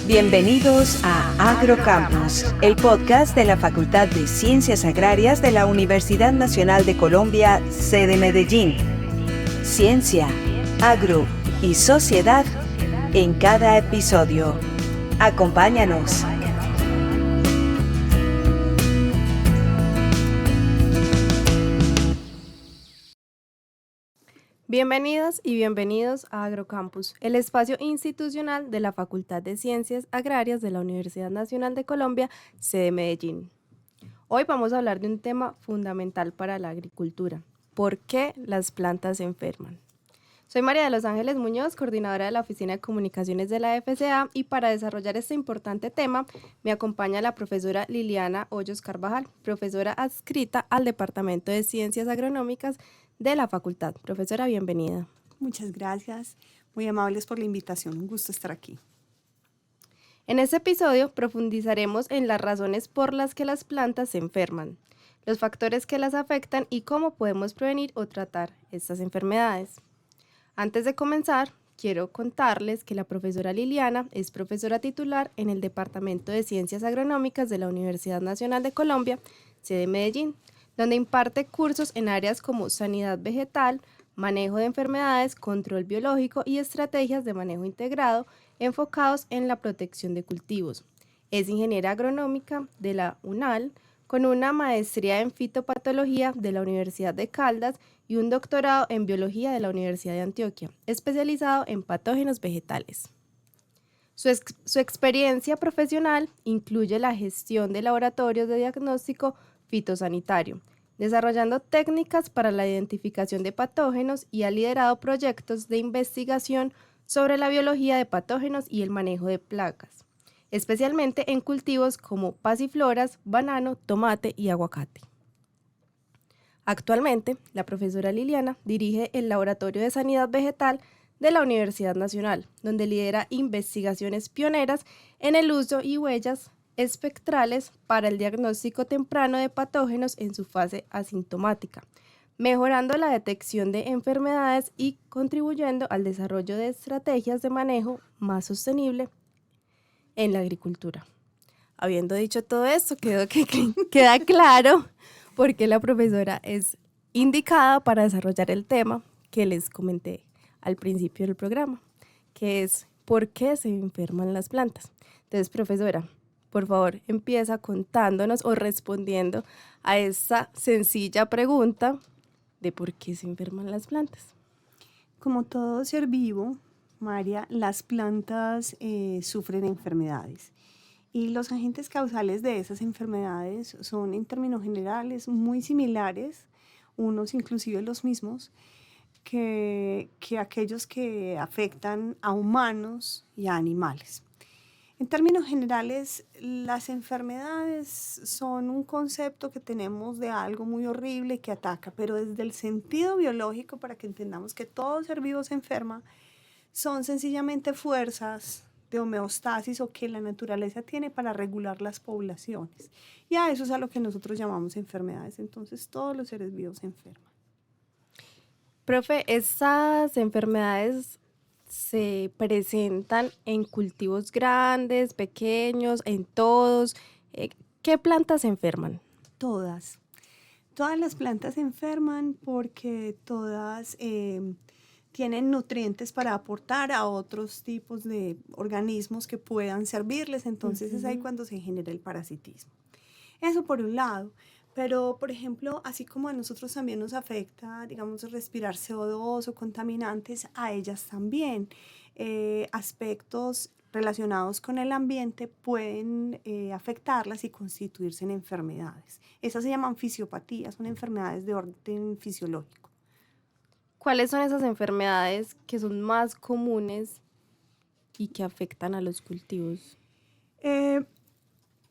Bienvenidos a Agrocampus, el podcast de la Facultad de Ciencias Agrarias de la Universidad Nacional de Colombia, sede Medellín. Ciencia, agro y sociedad en cada episodio. Acompáñanos. Bienvenidas y bienvenidos a Agrocampus, el espacio institucional de la Facultad de Ciencias Agrarias de la Universidad Nacional de Colombia, sede Medellín. Hoy vamos a hablar de un tema fundamental para la agricultura: ¿por qué las plantas se enferman? Soy María de los Ángeles Muñoz, coordinadora de la Oficina de Comunicaciones de la FCA, y para desarrollar este importante tema me acompaña la profesora Liliana Hoyos Carvajal, profesora adscrita al Departamento de Ciencias Agronómicas de la facultad. Profesora, bienvenida. Muchas gracias, muy amables por la invitación, un gusto estar aquí. En este episodio profundizaremos en las razones por las que las plantas se enferman, los factores que las afectan y cómo podemos prevenir o tratar estas enfermedades. Antes de comenzar, quiero contarles que la profesora Liliana es profesora titular en el Departamento de Ciencias Agronómicas de la Universidad Nacional de Colombia, sede Medellín, donde imparte cursos en áreas como sanidad vegetal, manejo de enfermedades, control biológico y estrategias de manejo integrado enfocados en la protección de cultivos. Es ingeniera agronómica de la UNAL, con una maestría en fitopatología de la Universidad de Caldas y un doctorado en biología de la Universidad de Antioquia, especializado en patógenos vegetales. Su experiencia profesional incluye la gestión de laboratorios de diagnóstico fitosanitario, desarrollando técnicas para la identificación de patógenos, y ha liderado proyectos de investigación sobre la biología de patógenos y el manejo de plagas, especialmente en cultivos como pasifloras, banano, tomate y aguacate. Actualmente, la profesora Liliana dirige el Laboratorio de Sanidad Vegetal de la Universidad Nacional, donde lidera investigaciones pioneras en el uso y huellas espectrales para el diagnóstico temprano de patógenos en su fase asintomática, mejorando la detección de enfermedades y contribuyendo al desarrollo de estrategias de manejo más sostenible en la agricultura. Habiendo dicho todo esto, queda claro por qué la profesora es indicada para desarrollar el tema que les comenté al principio del programa, que es ¿por qué se enferman las plantas? Entonces, profesora, por favor, empieza contándonos o respondiendo a esa sencilla pregunta de por qué se enferman las plantas. Como todo ser vivo, María, las plantas sufren enfermedades. Y los agentes causales de esas enfermedades son, en términos generales, muy similares, unos inclusive los mismos, que aquellos que afectan a humanos y a animales. En términos generales, las enfermedades son un concepto que tenemos de algo muy horrible que ataca, pero desde el sentido biológico, para que entendamos que todo ser vivo se enferma, son sencillamente fuerzas de homeostasis o que la naturaleza tiene para regular las poblaciones. Y a eso es a lo que nosotros llamamos enfermedades. Entonces, todos los seres vivos se enferman. Profe, ¿esas enfermedades se presentan en cultivos grandes, pequeños, en todos? ¿Qué plantas se enferman? Todas. Todas las plantas se enferman porque todas tienen nutrientes para aportar a otros tipos de organismos que puedan servirles. Entonces es ahí cuando se genera el parasitismo. Eso por un lado. Pero, por ejemplo, así como a nosotros también nos afecta, digamos, respirar CO2 o contaminantes, a ellas también. Aspectos relacionados con el ambiente pueden afectarlas y constituirse en enfermedades. Esas se llaman fisiopatías, son enfermedades de orden fisiológico. ¿Cuáles son esas enfermedades que son más comunes y que afectan a los cultivos?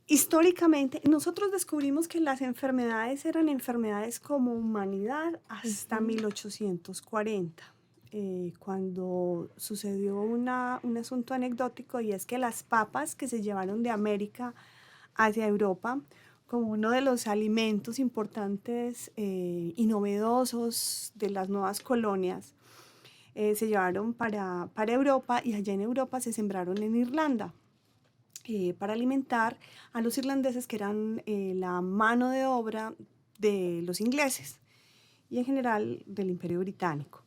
Históricamente, nosotros descubrimos que las enfermedades eran enfermedades como humanidad hasta 1840, cuando sucedió un asunto anecdótico, y es que las papas que se llevaron de América hacia Europa como uno de los alimentos importantes y novedosos de las nuevas colonias, se llevaron para Europa, y allá en Europa se sembraron en Irlanda. para alimentar a los irlandeses, que eran la mano de obra de los ingleses y en general del Imperio Británico.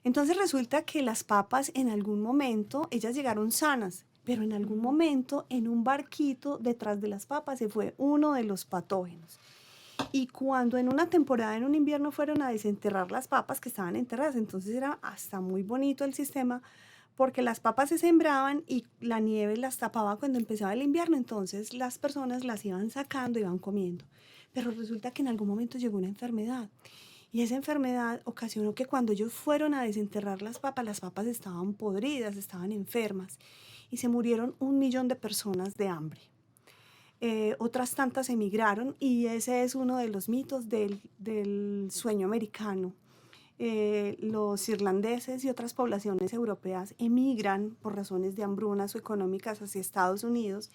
Entonces resulta que las papas en algún momento, ellas llegaron sanas, pero en algún momento en un barquito detrás de las papas se fue uno de los patógenos. Y cuando en una temporada, en un invierno, fueron a desenterrar las papas que estaban enterradas, entonces era hasta muy bonito el sistema, porque las papas se sembraban y la nieve las tapaba cuando empezaba el invierno, entonces las personas las iban sacando y iban comiendo. Pero resulta que en algún momento llegó una enfermedad, y esa enfermedad ocasionó que cuando ellos fueron a desenterrar las papas estaban podridas, estaban enfermas, y se murieron 1 millón de personas de hambre. Otras tantas emigraron, y ese es uno de los mitos del sueño americano. Los irlandeses y otras poblaciones europeas emigran por razones de hambrunas o económicas hacia Estados Unidos,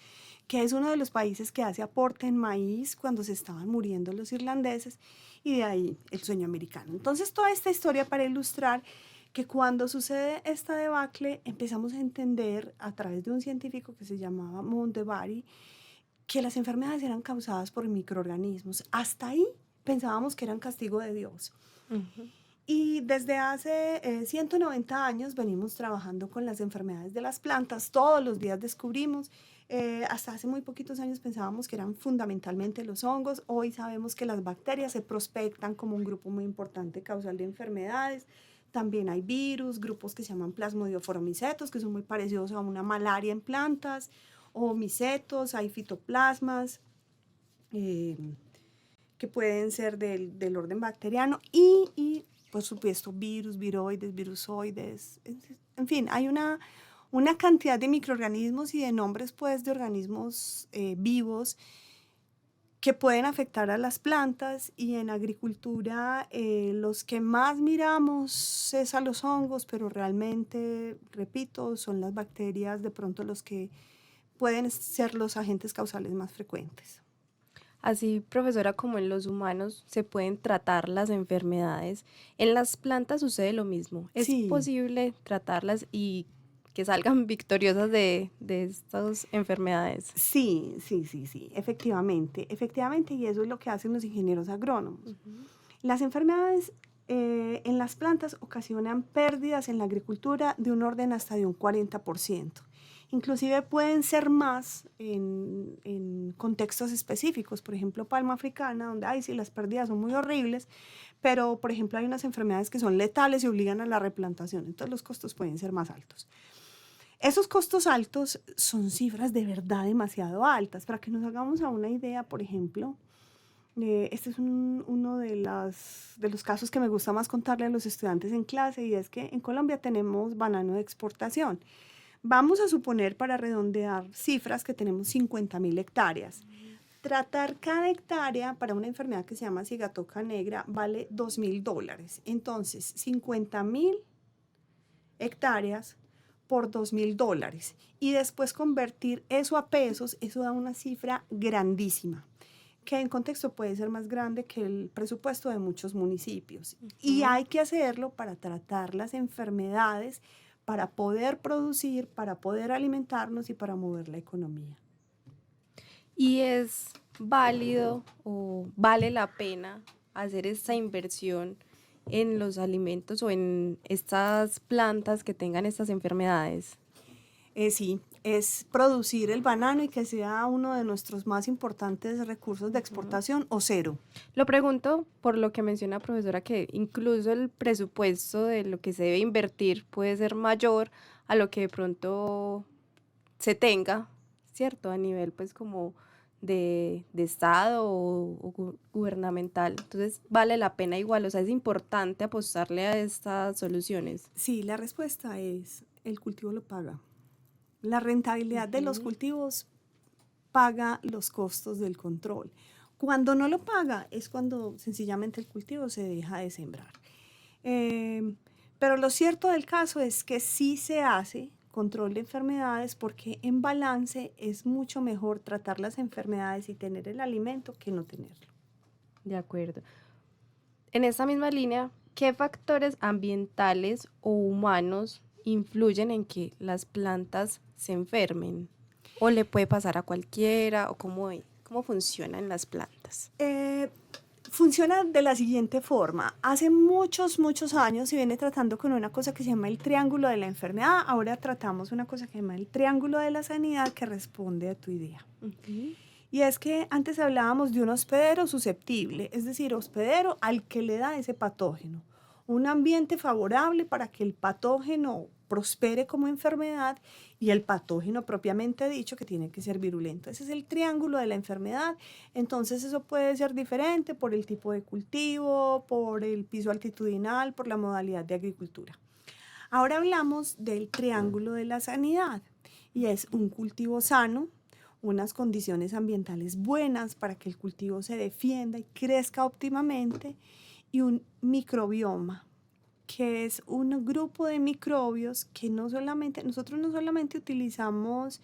que es uno de los países que hace aporte en maíz cuando se estaban muriendo los irlandeses, y de ahí el sueño americano. Entonces, toda esta historia para ilustrar que cuando sucede esta debacle empezamos a entender a través de un científico que se llamaba Montevari que las enfermedades eran causadas por microorganismos. Hasta ahí pensábamos que eran castigo de Dios. Uh-huh. Y desde hace 190 años venimos trabajando con las enfermedades de las plantas. Todos los días descubrimos. Hasta hace muy poquitos años pensábamos que eran fundamentalmente los hongos. Hoy sabemos que las bacterias se prospectan como un grupo muy importante causal de enfermedades. También hay virus, grupos que se llaman plasmodioformicetos, que son muy parecidos a una malaria en plantas, o micetos, hay fitoplasmas, que pueden ser del orden bacteriano, y por supuesto virus, viroides, virusoides, en fin, hay una cantidad de microorganismos y de nombres pues de organismos vivos que pueden afectar a las plantas, y en agricultura los que más miramos es a los hongos, pero realmente, repito, son las bacterias de pronto los que pueden ser los agentes causales más frecuentes. Así, profesora, como en los humanos se pueden tratar las enfermedades, ¿en las plantas sucede lo mismo? ¿Es posible tratarlas y que salgan victoriosas de estas enfermedades? Sí, efectivamente, y eso es lo que hacen los ingenieros agrónomos. Uh-huh. Las enfermedades en las plantas ocasionan pérdidas en la agricultura de un orden hasta de un 40%. Inclusive pueden ser más en contextos específicos, por ejemplo, palma africana, donde sí, las pérdidas son muy horribles, pero por ejemplo hay unas enfermedades que son letales y obligan a la replantación, entonces los costos pueden ser más altos. Esos costos altos son cifras de verdad demasiado altas. Para que nos hagamos a una idea, por ejemplo, este es uno de los casos que me gusta más contarle a los estudiantes en clase, y es que en Colombia tenemos banano de exportación. Vamos a suponer, para redondear cifras, que tenemos 50.000 hectáreas. Tratar cada hectárea para una enfermedad que se llama cigatoca negra vale $2.000. Entonces, 50.000 hectáreas por $2.000. Y después convertir eso a pesos, eso da una cifra grandísima, que en contexto puede ser más grande que el presupuesto de muchos municipios. Uh-huh. Y hay que hacerlo para tratar las enfermedades, para poder producir, para poder alimentarnos y para mover la economía. ¿Y es válido o vale la pena hacer esta inversión en los alimentos o en estas plantas que tengan estas enfermedades? Sí, es producir el banano y que sea uno de nuestros más importantes recursos de exportación, o cero. Lo pregunto por lo que menciona, profesora, que incluso el presupuesto de lo que se debe invertir puede ser mayor a lo que de pronto se tenga, ¿cierto? A nivel pues como de Estado o gubernamental. Entonces, ¿vale la pena igual? O sea, ¿es importante apostarle a estas soluciones? Sí, la respuesta es: el cultivo lo paga. La rentabilidad de los cultivos paga los costos del control. Cuando no lo paga es cuando sencillamente el cultivo se deja de sembrar. Pero lo cierto del caso es que sí se hace control de enfermedades, porque en balance es mucho mejor tratar las enfermedades y tener el alimento que no tenerlo. De acuerdo. En esta misma línea, ¿qué factores ambientales o humanos influyen en que las plantas se enfermen? ¿O le puede pasar a cualquiera? ¿O cómo funcionan las plantas? Funciona de la siguiente forma. Hace muchos, muchos años se viene tratando con una cosa que se llama el triángulo de la enfermedad. Ahora tratamos una cosa que se llama el triángulo de la sanidad, que responde a tu idea. Y es que antes hablábamos de un hospedero susceptible, es decir, hospedero al que le da ese patógeno. Un ambiente favorable para que el patógeno prospere como enfermedad y el patógeno propiamente dicho, que tiene que ser virulento. Ese es el triángulo de la enfermedad. Entonces eso puede ser diferente por el tipo de cultivo, por el piso altitudinal, por la modalidad de agricultura. Ahora hablamos del triángulo de la sanidad y es un cultivo sano, unas condiciones ambientales buenas para que el cultivo se defienda y crezca óptimamente, y un microbioma, que es un grupo de microbios que nosotros no solamente utilizamos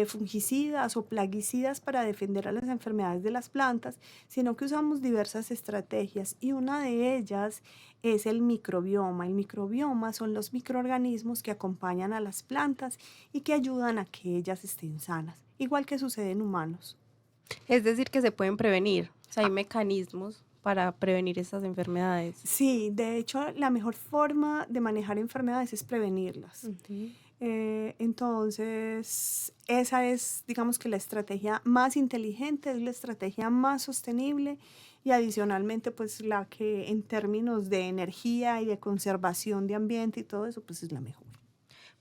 fungicidas o plaguicidas para defender a las enfermedades de las plantas, sino que usamos diversas estrategias, y una de ellas es el microbioma. El microbioma son los microorganismos que acompañan a las plantas y que ayudan a que ellas estén sanas, igual que sucede en humanos. Es decir, que se pueden prevenir, o sea, hay mecanismos para prevenir estas enfermedades. Sí, de hecho, la mejor forma de manejar enfermedades es prevenirlas. Entonces, esa es, digamos que la estrategia más inteligente, es la estrategia más sostenible, y adicionalmente, pues la que en términos de energía y de conservación de ambiente y todo eso, pues es la mejor.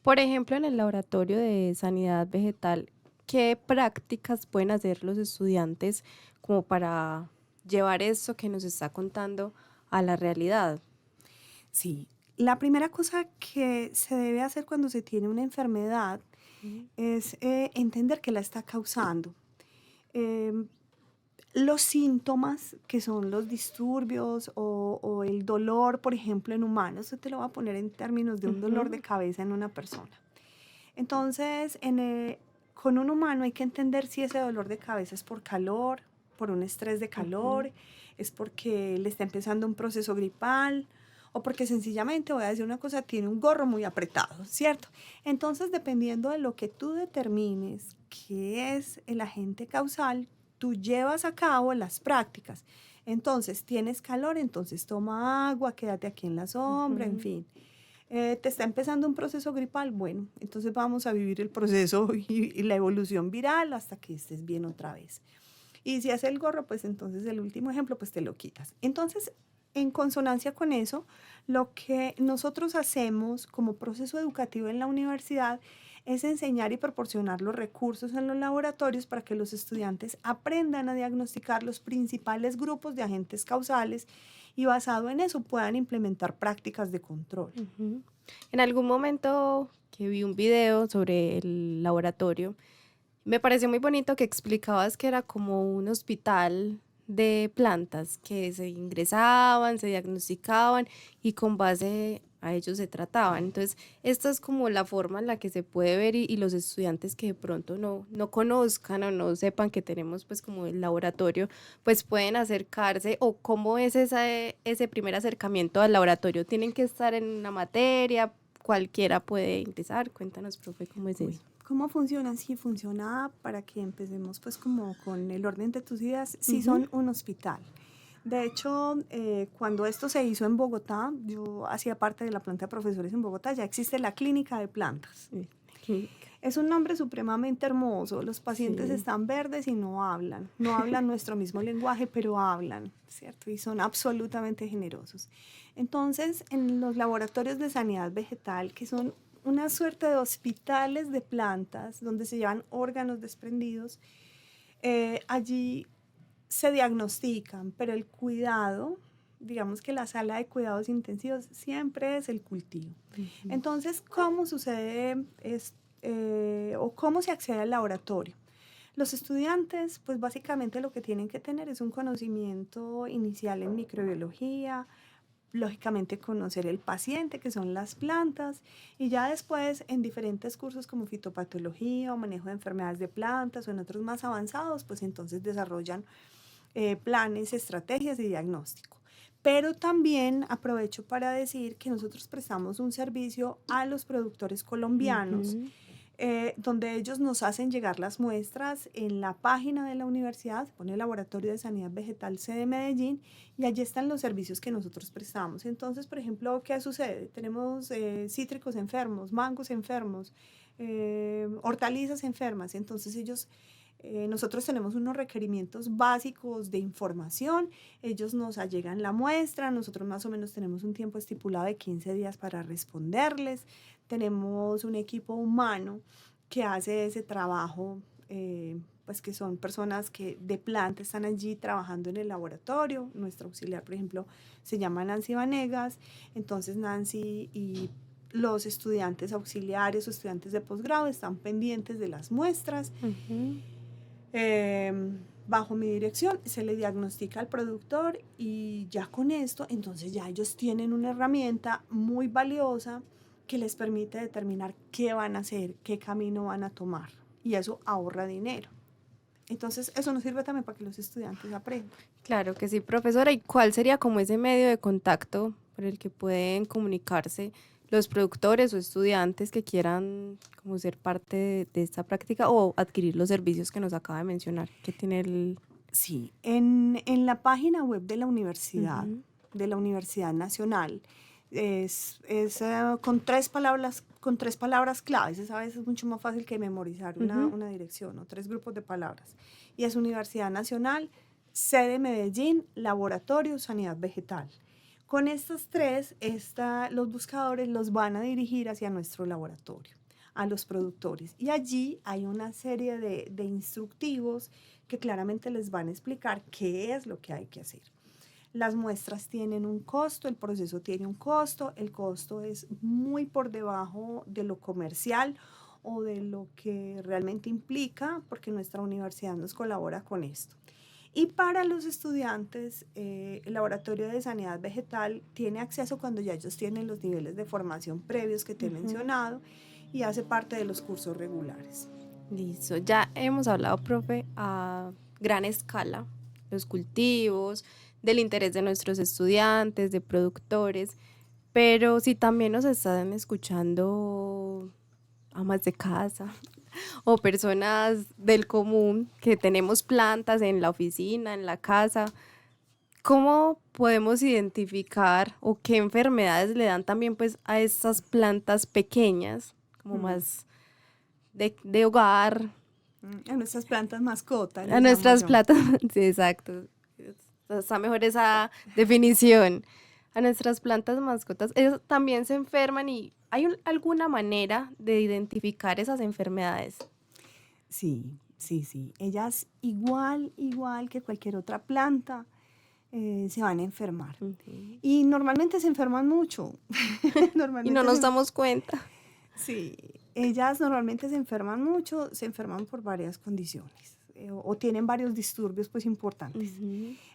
Por ejemplo, en el laboratorio de sanidad vegetal, ¿qué prácticas pueden hacer los estudiantes como para llevar eso que nos está contando a la realidad? Sí, la primera cosa que se debe hacer cuando se tiene una enfermedad es entender qué la está causando. Los síntomas, que son los disturbios o el dolor, por ejemplo, en humanos, esto te lo voy a poner en términos de un dolor de cabeza en una persona. Entonces, con un humano hay que entender si ese dolor de cabeza es por calor, por un estrés de calor, es porque le está empezando un proceso gripal, o porque sencillamente, voy a decir una cosa, tiene un gorro muy apretado, ¿cierto? Entonces, dependiendo de lo que tú determines que es el agente causal, tú llevas a cabo las prácticas. Entonces, ¿tienes calor? Entonces toma agua, quédate aquí en la sombra, en fin. ¿Te está empezando un proceso gripal? Bueno, entonces vamos a vivir el proceso y la evolución viral hasta que estés bien otra vez. Y si hace el gorro, pues entonces el último ejemplo, pues te lo quitas. Entonces, en consonancia con eso, lo que nosotros hacemos como proceso educativo en la universidad es enseñar y proporcionar los recursos en los laboratorios para que los estudiantes aprendan a diagnosticar los principales grupos de agentes causales y basado en eso puedan implementar prácticas de control. En algún momento que vi un video sobre el laboratorio, me pareció muy bonito que explicabas que era como un hospital de plantas que se ingresaban, se diagnosticaban y con base a ellos se trataban. Entonces, esta es como la forma en la que se puede ver y los estudiantes que de pronto no conozcan o no sepan que tenemos pues como el laboratorio, pues pueden acercarse. O cómo es ese primer acercamiento al laboratorio. ¿Tienen que estar en una materia? ¿Cualquiera puede ingresar? Cuéntanos, profe, ¿cómo es eso? ¿Cómo funciona? Sí, funciona, para que empecemos pues como con el orden de tus ideas, sí son un hospital. De hecho, cuando esto se hizo en Bogotá, yo hacía parte de la planta de profesores en Bogotá, ya existe la clínica de plantas. Es un nombre supremamente hermoso. Los pacientes están verdes y no hablan nuestro mismo lenguaje, pero hablan, ¿cierto? Y son absolutamente generosos. Entonces, en los laboratorios de sanidad vegetal, que son una suerte de hospitales de plantas donde se llevan órganos desprendidos, allí se diagnostican, pero el cuidado, digamos que la sala de cuidados intensivos siempre es el cultivo. Entonces, ¿cómo sucede o cómo se accede al laboratorio? Los estudiantes, pues básicamente lo que tienen que tener es un conocimiento inicial en microbiología, lógicamente conocer el paciente, que son las plantas, y ya después en diferentes cursos como fitopatología o manejo de enfermedades de plantas o en otros más avanzados, pues entonces desarrollan planes, estrategias de diagnóstico. Pero también aprovecho para decir que nosotros prestamos un servicio a los productores colombianos donde ellos nos hacen llegar las muestras en la página de la universidad, pone Laboratorio de Sanidad Vegetal C de Medellín, y allí están los servicios que nosotros prestamos. Entonces, por ejemplo, ¿qué sucede? Tenemos cítricos enfermos, mangos enfermos, hortalizas enfermas. Entonces nosotros tenemos unos requerimientos básicos de información, ellos nos allegan la muestra, nosotros más o menos tenemos un tiempo estipulado de 15 días para responderles, tenemos un equipo humano que hace ese trabajo, pues que son personas que de planta están allí trabajando en el laboratorio. Nuestra auxiliar, por ejemplo, se llama Nancy Vanegas. Entonces Nancy y los estudiantes auxiliares o estudiantes de posgrado están pendientes de las muestras. Bajo mi dirección se le diagnostica al productor y ya con esto, entonces ya ellos tienen una herramienta muy valiosa que les permite determinar qué van a hacer, qué camino van a tomar, y eso ahorra dinero. Entonces eso nos sirve también para que los estudiantes aprendan. Claro que sí, profesora. ¿Y cuál sería como ese medio de contacto por el que pueden comunicarse los productores o estudiantes que quieran como ser parte de esta práctica o adquirir los servicios que nos acaba de mencionar, que tiene el... Sí, en la página web de la Universidad Nacional, es con tres palabras claves. Esa vez es mucho más fácil que memorizar una dirección o 3 grupos de palabras. Y es Universidad Nacional, sede Medellín, Laboratorio Sanidad Vegetal. Con estas 3, los buscadores los van a dirigir hacia nuestro laboratorio, a los productores. Y allí hay una serie de instructivos que claramente les van a explicar qué es lo que hay que hacer. Las muestras tienen un costo, el proceso tiene un costo, el costo es muy por debajo de lo comercial o de lo que realmente implica, porque nuestra universidad nos colabora con esto. Y para los estudiantes, el Laboratorio de Sanidad Vegetal tiene acceso cuando ya ellos tienen los niveles de formación previos que te he mencionado, y hace parte de los cursos regulares. Listo. Ya hemos hablado, profe, a gran escala, los cultivos, del interés de nuestros estudiantes, de productores, pero si también nos están escuchando amas de casa o personas del común que tenemos plantas en la oficina, en la casa, ¿cómo podemos identificar o qué enfermedades le dan también pues a estas plantas pequeñas, como más de hogar? A nuestras plantas mascotas. A nuestras plantas, sí, exacto. Está mejor esa definición. A nuestras plantas mascotas, ellas también se enferman, y ¿hay alguna manera de identificar esas enfermedades? Sí. Ellas igual que cualquier otra planta se van a enfermar. Y normalmente se enferman mucho. Y no nos damos cuenta. Sí, ellas normalmente se enferman por varias condiciones. O tienen varios disturbios pues importantes.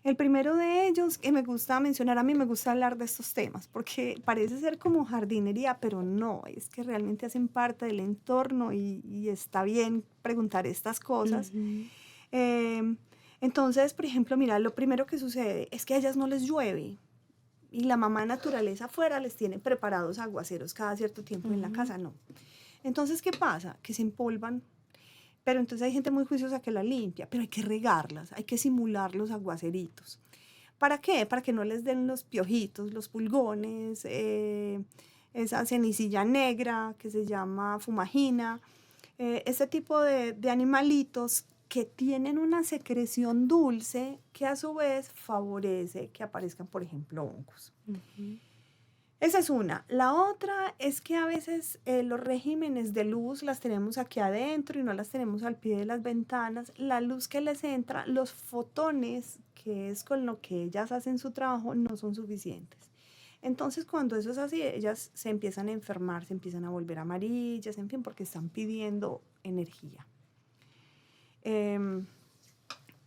El primero de ellos que me gusta mencionar, a mí me gusta hablar de estos temas porque parece ser como jardinería, pero no, es que realmente hacen parte del entorno y está bien preguntar estas cosas. Entonces, por ejemplo, mira, lo primero que sucede es que a ellas no les llueve y la mamá naturaleza afuera les tiene preparados aguaceros cada cierto tiempo, en la casa no. Entonces, ¿qué pasa? Que se empolvan. Pero entonces hay gente muy juiciosa que la limpia, pero hay que regarlas, hay que simular los aguaceritos. ¿Para qué? Para que no les den los piojitos, los pulgones, esa cenicilla negra que se llama fumagina, ese tipo de animalitos que tienen una secreción dulce que a su vez favorece que aparezcan, por ejemplo, hongos. Esa es una. La otra es que a veces los regímenes de luz las tenemos aquí adentro y no las tenemos al pie de las ventanas. La luz que les entra, los fotones, que es con lo que ellas hacen su trabajo, no son suficientes. Entonces, cuando eso es así, ellas se empiezan a enfermar, se empiezan a volver amarillas, en fin, porque están pidiendo energía.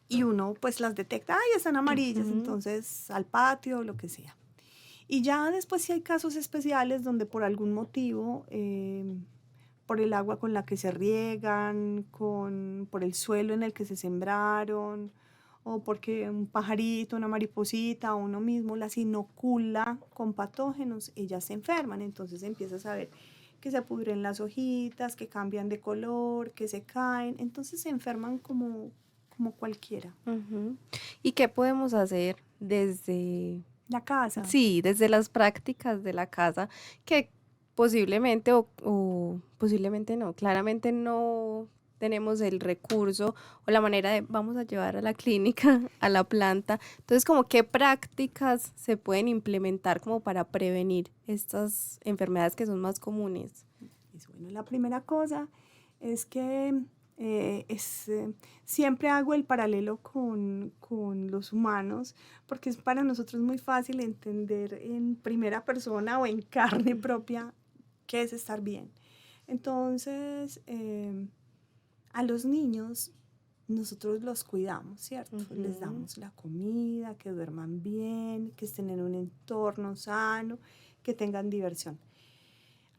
Y uno pues las detecta, están amarillas, entonces al patio, lo que sea. Y ya después sí hay casos especiales donde por algún motivo, por el agua con la que se riegan, por el suelo en el que se sembraron, o porque un pajarito, una mariposita o uno mismo las inocula con patógenos, ellas se enferman. Entonces empieza a saber que se pudren las hojitas, que cambian de color, que se caen, entonces se enferman como cualquiera. Ujú. ¿Y qué podemos hacer desde, La casa. sí, desde las prácticas de la casa que posiblemente o posiblemente no, claramente no tenemos el recurso o la manera de vamos a llevar a la clínica a la planta? Entonces, como qué prácticas se pueden implementar como para prevenir estas enfermedades que son más comunes. Bueno, la primera cosa es que siempre hago el paralelo con los humanos, porque es para nosotros muy fácil entender en primera persona o en carne propia qué es estar bien. Entonces, a los niños nosotros los cuidamos, ¿cierto? Ujú. Les damos la comida, que duerman bien, que estén en un entorno sano, que tengan diversión.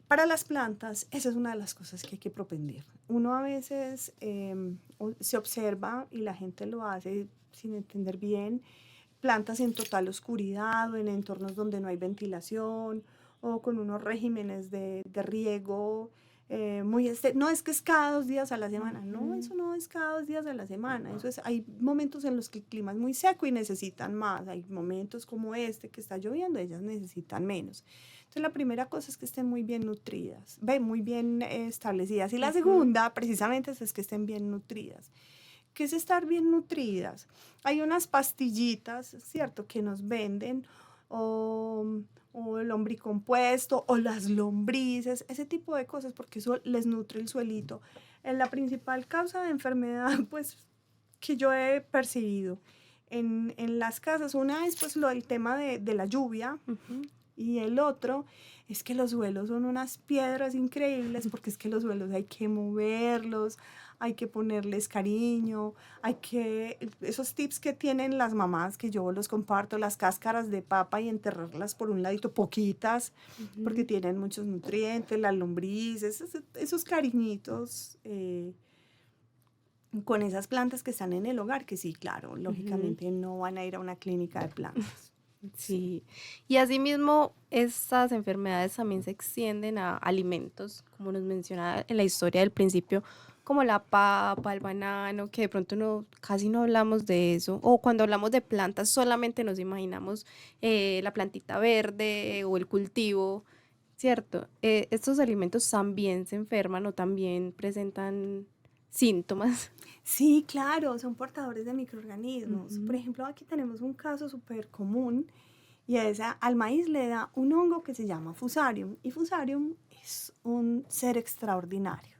Para las plantas, esa es una de las cosas que hay que propender. Uno a veces se observa y la gente lo hace sin entender bien, plantas en total oscuridad o en entornos donde no hay ventilación o con unos regímenes de riego no es que es cada 2 días a la semana, no, eso no es cada 2 días a la semana, eso es, hay momentos en los que el clima es muy seco y necesitan más, hay momentos como este que está lloviendo, ellas necesitan menos. Entonces la primera cosa es que estén muy bien nutridas, muy bien establecidas, y la segunda precisamente es que estén bien nutridas. ¿Qué es estar bien nutridas? Hay unas pastillitas, ¿cierto?, que nos venden, o el lombricompuesto, o las lombrices, ese tipo de cosas, porque eso les nutre el suelito. La principal causa de enfermedad, pues, que yo he percibido en las casas, una es pues el tema de la lluvia, y el otro es que los suelos son unas piedras increíbles, porque es que los suelos hay que moverlos, hay que ponerles cariño, esos tips que tienen las mamás, que yo los comparto, las cáscaras de papa y enterrarlas por un ladito, poquitas, porque tienen muchos nutrientes, las lombrices, esos cariñitos con esas plantas que están en el hogar, que sí, claro, lógicamente no van a ir a una clínica de plantas. Sí, y asimismo estas enfermedades también se extienden a alimentos, como nos mencionaba en la historia del principio, como la papa, el banano, que de pronto casi no hablamos de eso, o cuando hablamos de plantas solamente nos imaginamos la plantita verde o el cultivo, ¿cierto? ¿Estos alimentos también se enferman o también presentan síntomas? Sí, claro, son portadores de microorganismos. Por ejemplo, aquí tenemos un caso súper común, y al maíz le da un hongo que se llama Fusarium, y Fusarium es un ser extraordinario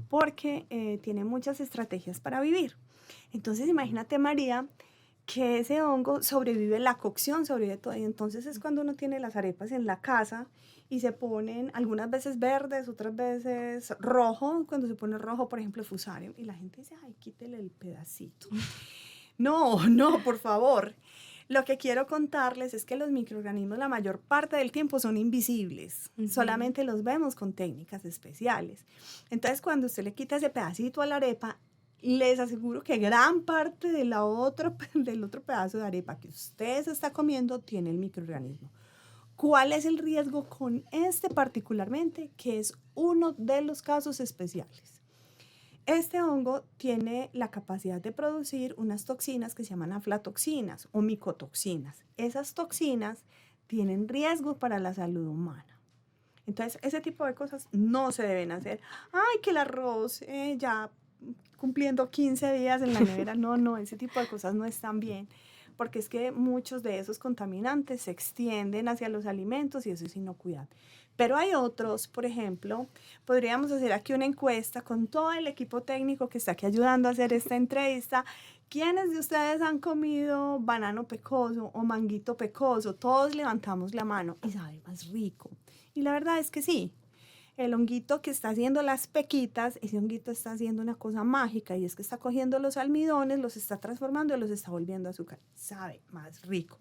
porque tiene muchas estrategias para vivir. Entonces imagínate, María, que ese hongo sobrevive la cocción, sobrevive todo, y entonces es cuando uno tiene las arepas en la casa y se ponen algunas veces verdes, otras veces rojo. Cuando se pone rojo, por ejemplo, Fusarium, y la gente dice, ay, quítele el pedacito. No, por favor. Lo que quiero contarles es que los microorganismos la mayor parte del tiempo son invisibles. Solamente los vemos con técnicas especiales. Entonces, cuando usted le quita ese pedacito a la arepa, les aseguro que gran parte del otro pedazo de arepa que usted se está comiendo tiene el microorganismo. ¿Cuál es el riesgo con este particularmente? Que es uno de los casos especiales. Este hongo tiene la capacidad de producir unas toxinas que se llaman aflatoxinas o micotoxinas. Esas toxinas tienen riesgo para la salud humana. Entonces, ese tipo de cosas no se deben hacer. Ay, que el arroz ya cumpliendo 15 días en la nevera. No, ese tipo de cosas no están bien, porque es que muchos de esos contaminantes se extienden hacia los alimentos y eso es inocuidad. Pero hay otros, por ejemplo, podríamos hacer aquí una encuesta con todo el equipo técnico que está aquí ayudando a hacer esta entrevista. ¿Quiénes de ustedes han comido banano pecoso o manguito pecoso? Todos levantamos la mano y sabe más rico. Y la verdad es que sí. El honguito que está haciendo las pequitas, ese honguito está haciendo una cosa mágica, y es que está cogiendo los almidones, los está transformando y los está volviendo azúcar. Sabe más rico.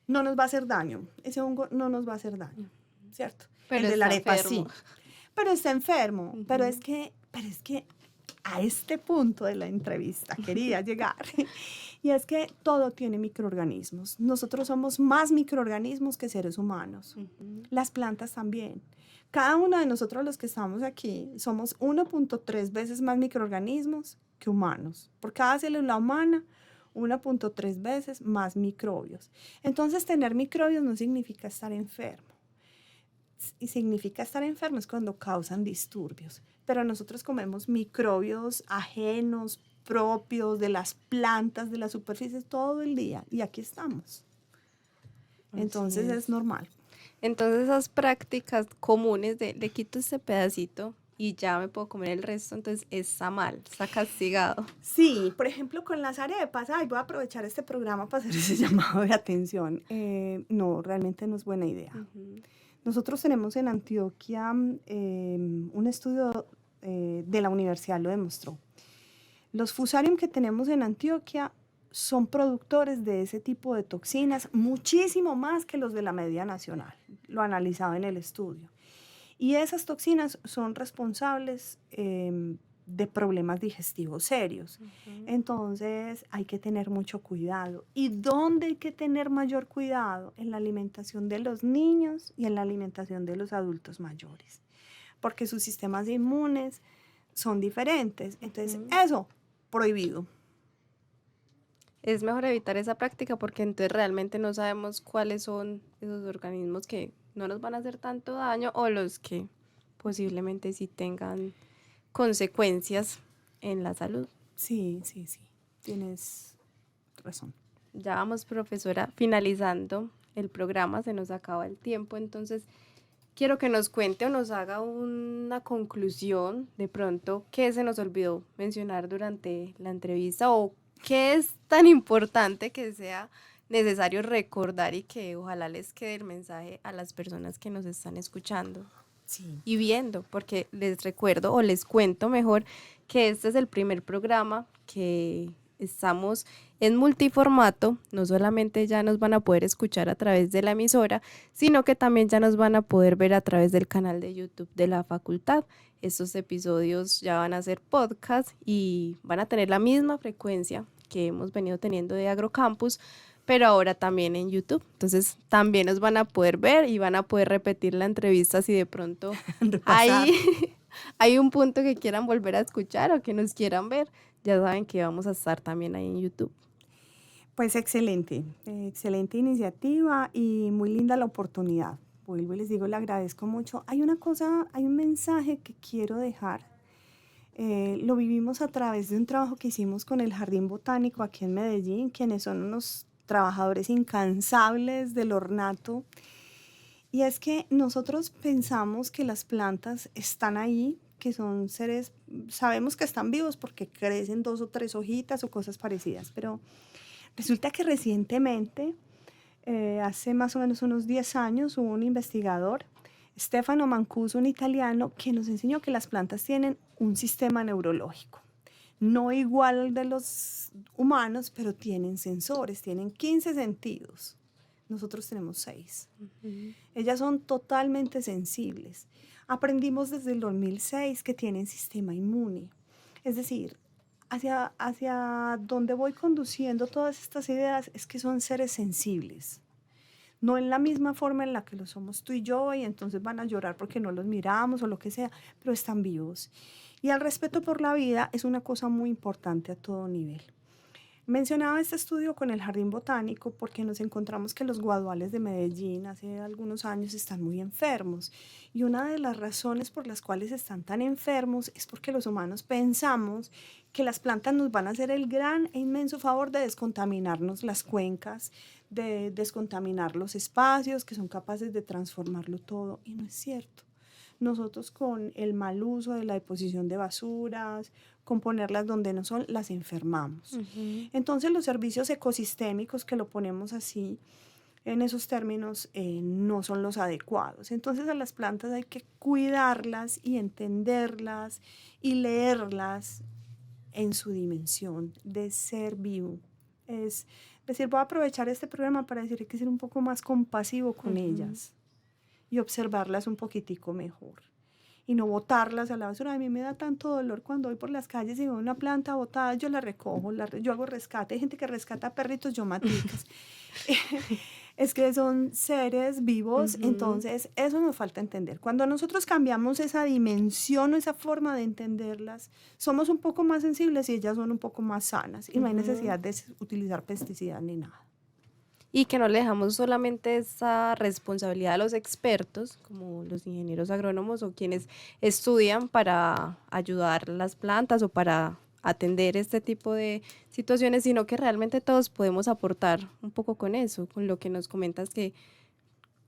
No nos va a hacer daño. Ese hongo no nos va a hacer daño, ¿cierto? Pero el de la arepa enfermo. sí. Pero está enfermo. Pero es que a este punto de la entrevista quería llegar. Y es que todo tiene microorganismos. Nosotros somos más microorganismos que seres humanos. Las plantas también. Cada uno de nosotros los que estamos aquí somos 1.3 veces más microorganismos que humanos. Por cada célula humana, 1.3 veces más microbios. Entonces, tener microbios no significa estar enfermo. Y significa estar enfermo es cuando causan disturbios. Pero nosotros comemos microbios ajenos, propios de las plantas, de las superficies todo el día. Y aquí estamos. Entonces es normal. Entonces esas prácticas comunes de le quito este pedacito y ya me puedo comer el resto, entonces está mal, está castigado. Sí, por ejemplo, con las arepas, voy a aprovechar este programa para hacer ese llamado de atención. No, realmente no es buena idea. Nosotros tenemos en Antioquia un estudio de la universidad, lo demostró. Los fusarium que tenemos en Antioquia son productores de ese tipo de toxinas, muchísimo más que los de la media nacional, lo analizado en el estudio. Y esas toxinas son responsables de problemas digestivos serios. Entonces hay que tener mucho cuidado. ¿Y dónde hay que tener mayor cuidado? En la alimentación de los niños y en la alimentación de los adultos mayores, porque sus sistemas inmunes son diferentes. Entonces eso, prohibido. Es mejor evitar esa práctica porque entonces realmente no sabemos cuáles son esos organismos que no nos van a hacer tanto daño o los que posiblemente sí tengan consecuencias en la salud. Sí, tienes razón. Ya vamos, profesora, finalizando el programa, se nos acaba el tiempo, entonces quiero que nos cuente o nos haga una conclusión de pronto qué se nos olvidó mencionar durante la entrevista o qué es tan importante que sea necesario recordar y que ojalá les quede el mensaje a las personas que nos están escuchando y viendo, porque les recuerdo o les cuento mejor que este es el primer programa que estamos en multiformato. No solamente ya nos van a poder escuchar a través de la emisora, sino que también ya nos van a poder ver a través del canal de YouTube de la facultad. Estos episodios ya van a ser podcast y van a tener la misma frecuencia que hemos venido teniendo de Agrocampus, pero ahora también en YouTube. Entonces también nos van a poder ver y van a poder repetir la entrevista si de pronto hay un punto que quieran volver a escuchar o que nos quieran ver. Ya saben que vamos a estar también ahí en YouTube. Pues excelente iniciativa y muy linda la oportunidad. Vuelvo y les digo, le agradezco mucho. Hay un mensaje que quiero dejar. Lo vivimos a través de un trabajo que hicimos con el Jardín Botánico aquí en Medellín, quienes son unos trabajadores incansables del ornato. Y es que nosotros pensamos que las plantas están ahí, que son seres, sabemos que están vivos porque crecen 2 o 3 hojitas o cosas parecidas, pero resulta que recientemente, hace más o menos unos 10 años, hubo un investigador, Stefano Mancuso, un italiano, que nos enseñó que las plantas tienen un sistema neurológico, no igual al de los humanos, pero tienen sensores, tienen 15 sentidos. Nosotros tenemos 6. Ellas son totalmente sensibles. Aprendimos desde el 2006 que tienen sistema inmune. Es decir, hacia donde voy conduciendo todas estas ideas es que son seres sensibles. No en la misma forma en la que lo somos tú y yo, y entonces van a llorar porque no los miramos o lo que sea, pero están vivos. Y el respeto por la vida es una cosa muy importante a todo nivel. Mencionaba este estudio con el Jardín Botánico porque nos encontramos que los guaduales de Medellín hace algunos años están muy enfermos. Y una de las razones por las cuales están tan enfermos es porque los humanos pensamos que las plantas nos van a hacer el gran e inmenso favor de descontaminarnos las cuencas, de descontaminar los espacios, que son capaces de transformarlo todo. Y no es cierto. Nosotros con el mal uso de la deposición de basuras, con ponerlas donde no son, las enfermamos. Entonces los servicios ecosistémicos, que lo ponemos así, en esos términos, no son los adecuados. Entonces a las plantas hay que cuidarlas y entenderlas y leerlas en su dimensión de ser vivo. Es decir, voy a aprovechar este programa para decir que hay que ser un poco más compasivo con ellas y observarlas un poquitico mejor. y no botarlas a la basura. A mí me da tanto dolor cuando voy por las calles y veo una planta botada, yo la recojo, yo hago rescate. Hay gente que rescata perritos, yo maticas. Es que son seres vivos, entonces eso nos falta entender. Cuando nosotros cambiamos esa dimensión o esa forma de entenderlas, somos un poco más sensibles y ellas son un poco más sanas y no hay necesidad de utilizar pesticidas ni nada. Y que no le dejamos solamente esa responsabilidad a los expertos, como los ingenieros agrónomos o quienes estudian para ayudar las plantas o para atender este tipo de situaciones, sino que realmente todos podemos aportar un poco con eso, con lo que nos comentas, que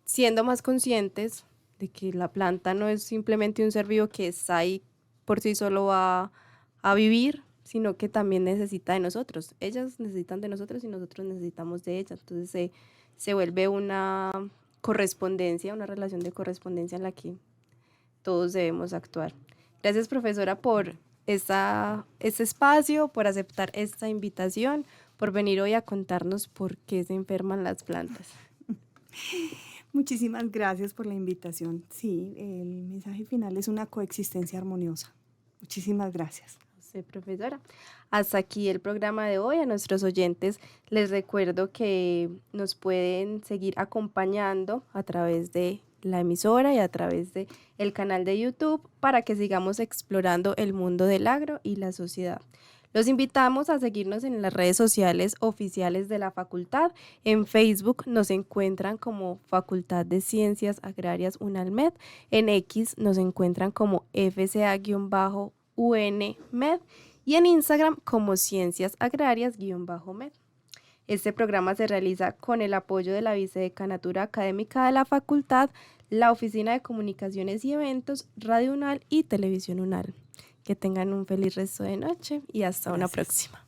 siendo más conscientes de que la planta no es simplemente un ser vivo que está ahí por sí solo a vivir, sino que también necesita de nosotros. Ellas necesitan de nosotros y nosotros necesitamos de ellas. Entonces se vuelve una correspondencia, una relación de correspondencia en la que todos debemos actuar. Gracias, profesora, por este espacio, por aceptar esta invitación, por venir hoy a contarnos por qué se enferman las plantas. Muchísimas gracias por la invitación. Sí, el mensaje final es una coexistencia armoniosa. Muchísimas gracias. Sí, profesora. Hasta aquí el programa de hoy. A nuestros oyentes les recuerdo que nos pueden seguir acompañando a través de la emisora y a través de el canal de YouTube para que sigamos explorando el mundo del agro y la sociedad. Los invitamos a seguirnos en las redes sociales oficiales de la facultad. En Facebook nos encuentran como Facultad de Ciencias Agrarias UNALMED. En X nos encuentran como FCA-UNMED y en Instagram como Ciencias Agrarias-MED. Este programa se realiza con el apoyo de la Vicedecanatura Académica de la Facultad, la Oficina de Comunicaciones y Eventos, Radio UNAL y Televisión UNAL. Que tengan un feliz resto de noche y hasta una próxima.